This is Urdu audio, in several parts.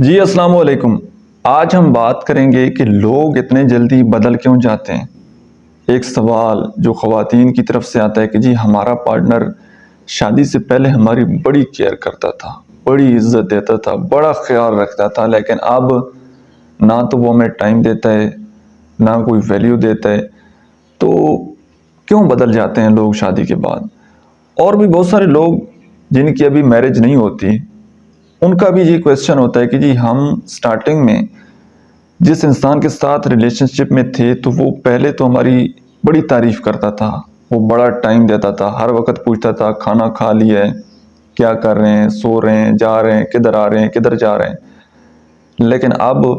جی السلام علیکم۔ آج ہم بات کریں گے کہ لوگ اتنے جلدی بدل کیوں جاتے ہیں۔ ایک سوال جو خواتین کی طرف سے آتا ہے کہ جی ہمارا پارٹنر شادی سے پہلے ہماری بڑی کیئر کرتا تھا، بڑی عزت دیتا تھا، بڑا خیال رکھتا تھا، لیکن اب نہ تو وہ ہمیں ٹائم دیتا ہے، نہ کوئی ویلیو دیتا ہے۔ تو کیوں بدل جاتے ہیں لوگ شادی کے بعد؟ اور بھی بہت سارے لوگ جن کی ابھی میرج نہیں ہوتی، ان کا بھی یہ کویسچن ہوتا ہے کہ جی ہم سٹارٹنگ میں جس انسان کے ساتھ ریلیشن شپ میں تھے تو وہ پہلے تو ہماری بڑی تعریف کرتا تھا، وہ بڑا ٹائم دیتا تھا، ہر وقت پوچھتا تھا کھانا کھا لیا ہے، کیا کر رہے ہیں، سو رہے ہیں، جا رہے ہیں، کدھر آ رہے ہیں، کدھر جا رہے ہیں۔ لیکن اب وہ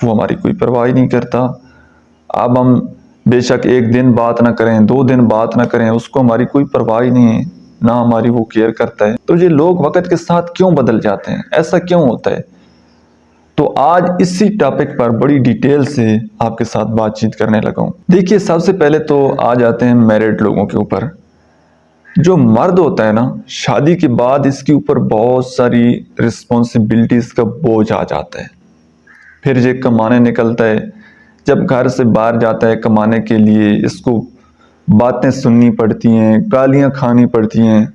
ہماری کوئی پرواہ نہیں کرتا۔ اب ہم بے شک ایک دن بات نہ کریں، 2 دن بات نہ کریں، اس کو ہماری کوئی پرواہ نہیں ہے، نہ ہماری وہ کیئر کرتا ہے۔ تو یہ لوگ وقت کے ساتھ کیوں بدل جاتے ہیں؟ ایسا کیوں ہوتا ہے؟ تو آج اسی ٹاپک پر بڑی ڈیٹیل سے آپ کے ساتھ بات چیت کرنے لگا ہوں۔ دیکھیے، سب سے پہلے تو آ جاتے ہیں میرڈ لوگوں کے اوپر۔ جو مرد ہوتا ہے نا، شادی کے بعد اس کے اوپر بہت ساری رسپانسبلٹیز کا بوجھ آ جاتا ہے۔ پھر یہ کمانے نکلتا ہے، جب گھر سے باہر جاتا ہے کمانے کے لیے، اس کو باتیں سننی پڑتی ہیں، گالیاں کھانی پڑتی ہیں۔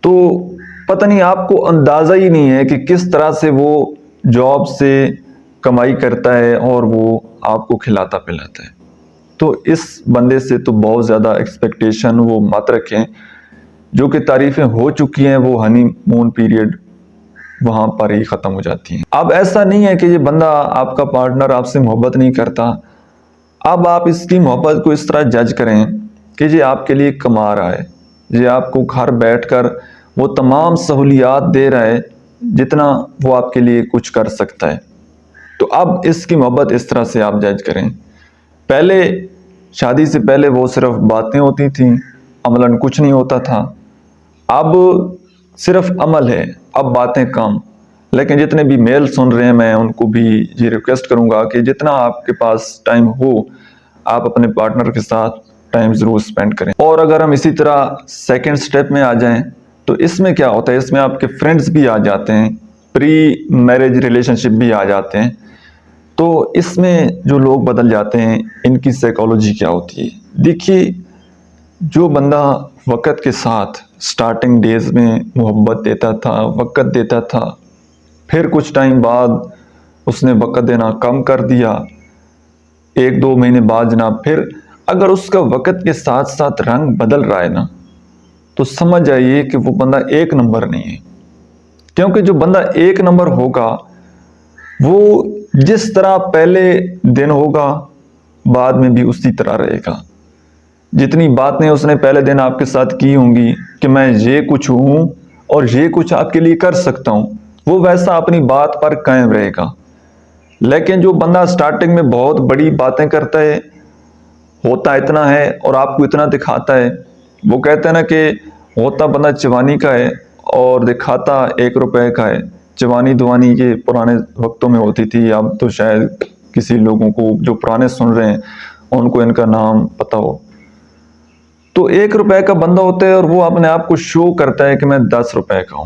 تو پتہ نہیں، آپ کو اندازہ ہی نہیں ہے کہ کس طرح سے وہ جاب سے کمائی کرتا ہے اور وہ آپ کو کھلاتا پلاتا ہے۔ تو اس بندے سے تو بہت زیادہ ایکسپیکٹیشن وہ مت رکھیں۔ جو کہ تعریفیں ہو چکی ہیں، وہ ہنی مون پیریڈ وہاں پر ہی ختم ہو جاتی ہیں۔ اب ایسا نہیں ہے کہ یہ بندہ، آپ کا پارٹنر آپ سے محبت نہیں کرتا۔ اب آپ اس کی محبت کو اس طرح جج کریں کہ یہ آپ کے لیے کما رہا ہے، یہ آپ کو گھر بیٹھ کر وہ تمام سہولیات دے رہا ہے جتنا وہ آپ کے لیے کچھ کر سکتا ہے۔ تو اب اس کی محبت اس طرح سے آپ جج کریں۔ پہلے شادی سے پہلے وہ صرف باتیں ہوتی تھیں، عملاً کچھ نہیں ہوتا تھا۔ اب صرف عمل ہے، اب باتیں کم۔ لیکن جتنے بھی میل سن رہے ہیں، میں ان کو بھی یہ ریکویسٹ کروں گا کہ جتنا آپ کے پاس ٹائم ہو، آپ اپنے پارٹنر کے ساتھ ٹائم ضرور سپینڈ کریں۔ اور اگر ہم اسی طرح سیکنڈ سٹیپ میں آ جائیں تو اس میں کیا ہوتا ہے، اس میں آپ کے فرینڈز بھی آ جاتے ہیں، پری میرج ریلیشن شپ بھی آ جاتے ہیں۔ تو اس میں جو لوگ بدل جاتے ہیں، ان کی سائیکالوجی کیا ہوتی ہے؟ دیکھیے، جو بندہ وقت کے ساتھ سٹارٹنگ ڈیز میں محبت دیتا تھا، وقت دیتا تھا، پھر کچھ ٹائم بعد اس نے وقت دینا کم کر دیا، 1-2 مہینے بعد جناب پھر اگر اس کا وقت کے ساتھ ساتھ رنگ بدل رہا ہے نا، تو سمجھ جائیے کہ وہ بندہ 1 نمبر نہیں ہے۔ کیونکہ جو بندہ 1 نمبر ہوگا، وہ جس طرح پہلے دن ہوگا بعد میں بھی اسی طرح رہے گا۔ جتنی باتیں اس نے پہلے دن آپ کے ساتھ کی ہوں گی کہ میں یہ کچھ ہوں اور یہ کچھ آپ کے لیے کر سکتا ہوں، وہ ویسا اپنی بات پر قائم رہے گا۔ لیکن جو بندہ سٹارٹنگ میں بہت بڑی باتیں کرتا ہے، ہوتا اتنا ہے اور آپ کو اتنا دکھاتا ہے، وہ کہتے ہیں نا کہ ہوتا بندہ چوانی کا ہے اور دکھاتا 1 روپے کا ہے۔ چوانی دوانی یہ پرانے وقتوں میں ہوتی تھی، اب تو شاید کسی لوگوں کو جو پرانے سن رہے ہیں ان کو ان کا نام پتہ ہو۔ تو 1 روپے کا بندہ ہوتا ہے اور وہ اپنے آپ کو شو کرتا ہے کہ میں 10 روپے کا ہوں،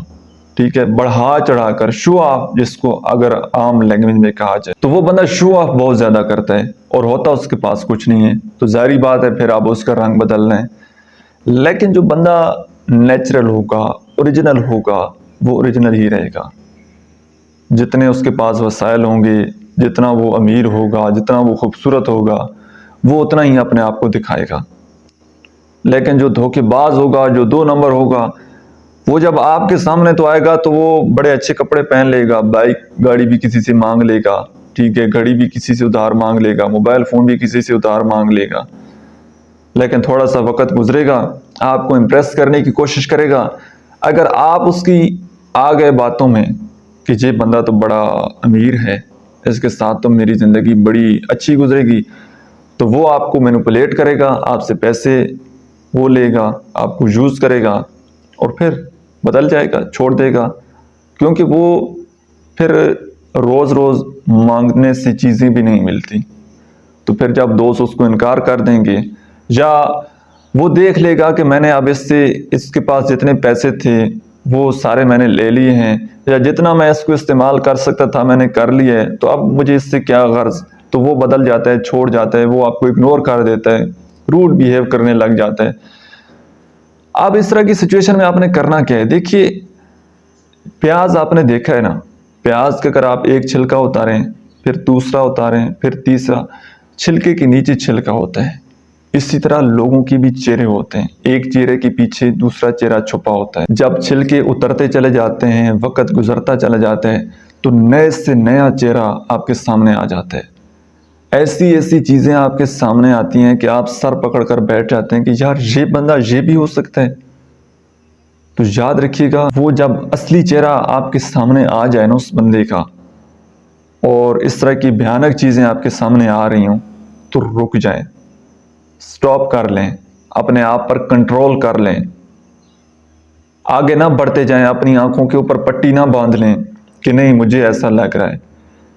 ٹھیک ہے، بڑھا چڑھا کر شو آف، جس کو اگر عام لینگویج میں کہا جائے تو وہ بندہ شو آف بہت زیادہ کرتا ہے اور ہوتا اس کے پاس کچھ نہیں ہے۔ تو ظاہری بات ہے پھر آپ اس کا رنگ بدلنا ہے۔ لیکن جو بندہ نیچرل ہوگا، اوریجنل ہوگا، وہ اوریجنل ہی رہے گا۔ جتنے اس کے پاس وسائل ہوں گے، جتنا وہ امیر ہوگا، جتنا وہ خوبصورت ہوگا، وہ اتنا ہی اپنے آپ کو دکھائے گا۔ لیکن جو دھوکے باز ہوگا، جو 2 نمبر ہوگا، وہ جب آپ کے سامنے تو آئے گا تو وہ بڑے اچھے کپڑے پہن لے گا، بائک گاڑی بھی کسی سے مانگ لے گا، ٹھیک ہے، گھڑی بھی کسی سے ادھار مانگ لے گا، موبائل فون بھی کسی سے ادھار مانگ لے گا۔ لیکن تھوڑا سا وقت گزرے گا، آپ کو امپریس کرنے کی کوشش کرے گا۔ اگر آپ اس کی آ گئے باتوں میں کہ یہ بندہ تو بڑا امیر ہے، اس کے ساتھ تو میری زندگی بڑی اچھی گزرے گی، تو وہ آپ کو مینوپولیٹ کرے گا، آپ سے پیسے وہ لے گا، آپ کو یوز کرے گا اور پھر بدل جائے گا، چھوڑ دے گا۔ کیونکہ وہ پھر روز روز مانگنے سے چیزیں بھی نہیں ملتی۔ تو پھر جب دوست اس کو انکار کر دیں گے، یا وہ دیکھ لے گا کہ میں نے اب اس کے پاس جتنے پیسے تھے وہ سارے میں نے لے لیے ہیں، یا جتنا میں اس کو استعمال کر سکتا تھا میں نے کر لیا ہے، تو اب مجھے اس سے کیا غرض، تو وہ بدل جاتا ہے، چھوڑ جاتا ہے، وہ آپ کو اگنور کر دیتا ہے، روڈ بیہیو کرنے لگ جاتا ہے۔ اب اس طرح کی سچویشن میں آپ نے کرنا کیا ہے؟ دیکھیے پیاز آپ نے دیکھا ہے نا، پیاز کے اگر آپ ایک چھلکا اتاریں، پھر دوسرا اتاریں، پھر تیسرا، چھلکے کے نیچے چھلکا ہوتا ہے۔ اسی طرح لوگوں کی بھی چہرے ہوتے ہیں، ایک چہرے کے پیچھے دوسرا چہرہ چھپا ہوتا ہے۔ جب چھلکے اترتے چلے جاتے ہیں، وقت گزرتا چلا جاتا ہے، تو نئے سے نیا چہرہ آپ کے سامنے آ جاتا ہے۔ ایسی ایسی چیزیں آپ کے سامنے آتی ہیں کہ آپ سر پکڑ کر بیٹھ جاتے ہیں کہ یار یہ بندہ یہ بھی ہو سکتا ہے۔ تو یاد رکھیے گا، وہ جب اصلی چہرہ آپ کے سامنے آ جائے نا اس بندے کا، اور اس طرح کی بھیانک چیزیں آپ کے سامنے آ رہی ہوں، تو رک جائیں، سٹاپ کر لیں، اپنے آپ پر کنٹرول کر لیں، آگے نہ بڑھتے جائیں، اپنی آنکھوں کے اوپر پٹی نہ باندھ لیں کہ نہیں مجھے ایسا لگ رہا ہے۔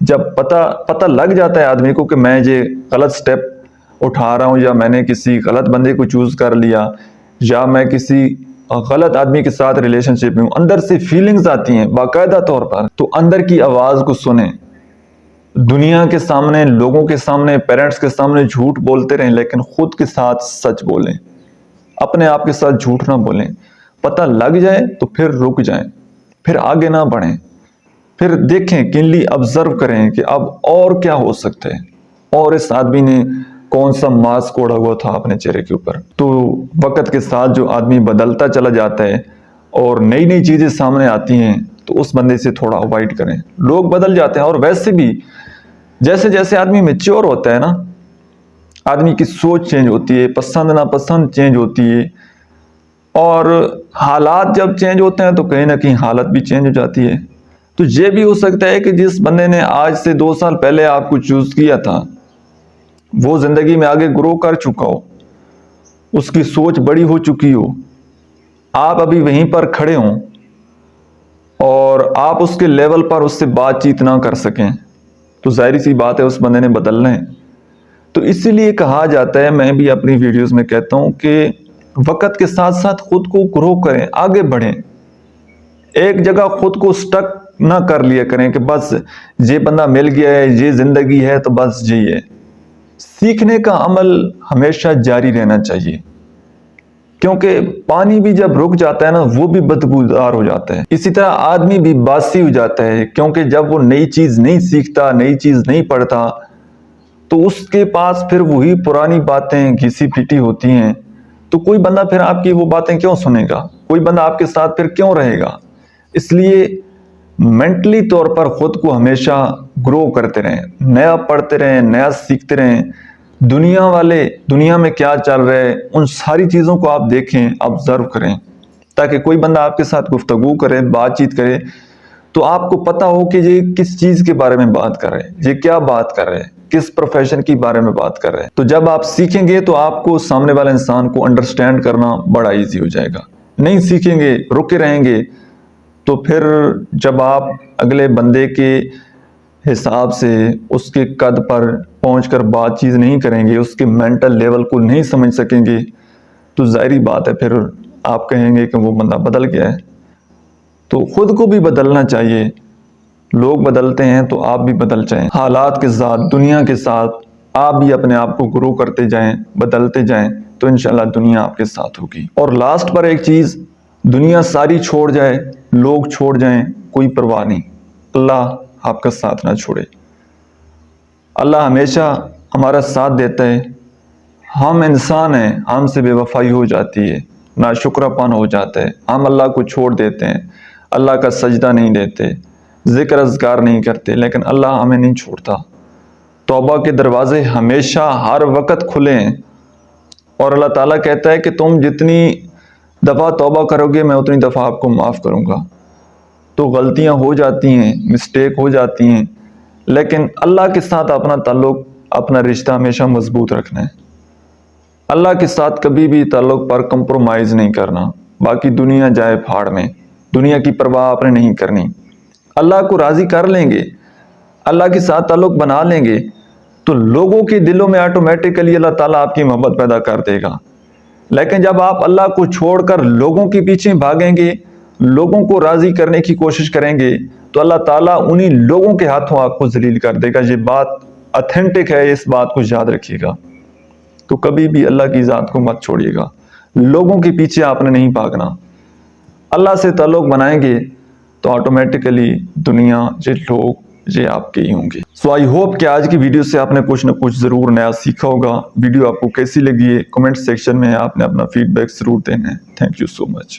جب پتہ لگ جاتا ہے آدمی کو کہ میں یہ غلط سٹیپ اٹھا رہا ہوں، یا میں نے کسی غلط بندے کو چوز کر لیا، یا میں کسی غلط آدمی کے ساتھ ریلیشن شپ میں ہوں، اندر سے فیلنگز آتی ہیں باقاعدہ طور پر، تو اندر کی آواز کو سنیں۔ دنیا کے سامنے، لوگوں کے سامنے، پیرنٹس کے سامنے جھوٹ بولتے رہیں، لیکن خود کے ساتھ سچ بولیں، اپنے آپ کے ساتھ جھوٹ نہ بولیں۔ پتہ لگ جائے تو پھر رک جائیں، پھر آگے نہ بڑھیں، پھر دیکھیں، کینلی آبزرو کریں کہ اب اور کیا ہو سکتا ہے، اور اس آدمی نے کون سا ماسک اوڑھا ہوا تھا اپنے چہرے کے اوپر۔ تو وقت کے ساتھ جو آدمی بدلتا چلا جاتا ہے اور نئی نئی چیزیں سامنے آتی ہیں، تو اس بندے سے تھوڑا اوائڈ کریں۔ لوگ بدل جاتے ہیں، اور ویسے بھی جیسے جیسے آدمی میچور ہوتا ہے نا، آدمی کی سوچ چینج ہوتی ہے، پسند ناپسند چینج ہوتی ہے، اور حالات جب چینج ہوتے ہیں تو کہیں نہ کہیں حالت بھی چینج ہو جاتی ہے۔ تو یہ بھی ہو سکتا ہے کہ جس بندے نے آج سے 2 سال پہلے آپ کو چوز کیا تھا، وہ زندگی میں آگے گرو کر چکا ہو، اس کی سوچ بڑی ہو چکی ہو، آپ ابھی وہیں پر کھڑے ہوں، اور آپ اس کے لیول پر اس سے بات چیت نہ کر سکیں، تو ظاہری سی بات ہے اس بندے نے بدلنا ہے۔ تو اسی لیے کہا جاتا ہے، میں بھی اپنی ویڈیوز میں کہتا ہوں کہ وقت کے ساتھ ساتھ خود کو گرو کریں، آگے بڑھیں، ایک جگہ خود کو سٹک نہ کر لیا کریں کہ بس یہ بندہ مل گیا ہے، یہ زندگی ہے تو بس یہی ہے۔ سیکھنے کا عمل ہمیشہ جاری رہنا چاہیے، کیونکہ پانی بھی جب رک جاتا ہے نا، وہ بھی بدبودار ہو جاتا ہے۔ اسی طرح آدمی بھی باسی ہو جاتا ہے، کیونکہ جب وہ نئی چیز نہیں سیکھتا، نئی چیز نہیں پڑھتا، تو اس کے پاس پھر وہی پرانی باتیں گھسی پھیٹی ہوتی ہیں۔ تو کوئی بندہ پھر آپ کی وہ باتیں کیوں سنے گا؟ کوئی بندہ آپ کے ساتھ پھر کیوں رہے گا؟ اس لیے مینٹلی طور پر خود کو ہمیشہ گرو کرتے رہیں، نیا پڑھتے رہیں، نیا سیکھتے رہیں۔ دنیا والے دنیا میں کیا چل رہا ہے، ان ساری چیزوں کو آپ دیکھیں، آبزرو کریں، تاکہ کوئی بندہ آپ کے ساتھ گفتگو کرے، بات چیت کرے، تو آپ کو پتہ ہو کہ یہ کس چیز کے بارے میں بات کر رہے ہیں، یہ کیا بات کر رہے ہیں، کس پروفیشن کے بارے میں بات کر رہے ہیں۔ تو جب آپ سیکھیں گے تو آپ کو سامنے والے انسان کو انڈرسٹینڈ کرنا بڑا ایزی ہو جائے گا۔ نہیں سیکھیں گے، رکے رہیں گے، تو پھر جب آپ اگلے بندے کے حساب سے اس کے قد پر پہنچ کر بات چیت نہیں کریں گے، اس کے مینٹل لیول کو نہیں سمجھ سکیں گے، تو ظاہری بات ہے پھر آپ کہیں گے کہ وہ بندہ بدل گیا ہے۔ تو خود کو بھی بدلنا چاہیے، لوگ بدلتے ہیں تو آپ بھی بدل جائیں، حالات کے ساتھ، دنیا کے ساتھ آپ بھی اپنے آپ کو گرو کرتے جائیں، بدلتے جائیں، تو انشاءاللہ دنیا آپ کے ساتھ ہوگی۔ اور لاسٹ پر ایک چیز، دنیا ساری چھوڑ جائے، لوگ چھوڑ جائیں، کوئی پرواہ نہیں، اللہ آپ کا ساتھ نہ چھوڑے۔ اللہ ہمیشہ ہمارا ساتھ دیتا ہے۔ ہم انسان ہیں، ہم سے بے وفائی ہو جاتی ہے، ناشکراپن ہو جاتا ہے، ہم اللہ کو چھوڑ دیتے ہیں، اللہ کا سجدہ نہیں دیتے، ذکر اذکار نہیں کرتے، لیکن اللہ ہمیں نہیں چھوڑتا۔ توبہ کے دروازے ہمیشہ ہر وقت کھلے ہیں، اور اللہ تعالیٰ کہتا ہے کہ تم جتنی دفعہ توبہ کرو گے میں اتنی دفعہ آپ کو معاف کروں گا۔ تو غلطیاں ہو جاتی ہیں، مسٹیک ہو جاتی ہیں، لیکن اللہ کے ساتھ اپنا تعلق، اپنا رشتہ ہمیشہ مضبوط رکھنا ہے۔ اللہ کے ساتھ کبھی بھی تعلق پر کمپرومائز نہیں کرنا۔ باقی دنیا جائے پھاڑ میں، دنیا کی پرواہ آپ نے نہیں کرنی۔ اللہ کو راضی کر لیں گے، اللہ کے ساتھ تعلق بنا لیں گے، تو لوگوں کے دلوں میں آٹومیٹکلی اللہ تعالیٰ آپ کی محبت پیدا کر دے گا۔ لیکن جب آپ اللہ کو چھوڑ کر لوگوں کے پیچھے بھاگیں گے، لوگوں کو راضی کرنے کی کوشش کریں گے تو اللہ تعالیٰ انہی لوگوں کے ہاتھوں آپ کو ذلیل کر دے گا. یہ بات اتھینٹک ہے، اس بات کو یاد رکھیے گا. تو کبھی بھی اللہ کی ذات کو مت چھوڑیے گا. لوگوں کے پیچھے آپ نے نہیں بھاگنا. اللہ سے تعلق بنائیں گے تو آٹومیٹکلی دنیا یہ لوگ یہ آپ کے ہی ہوں گے. سو آئی ہوپ کہ آج کی ویڈیو سے آپ نے کچھ نہ کچھ ضرور نیا سیکھا ہوگا. ویڈیو آپ کو کیسی لگی ہے کمنٹ سیکشن میں آپ نے اپنا فیڈ بیک ضرور دینا ہے. Thank you so much.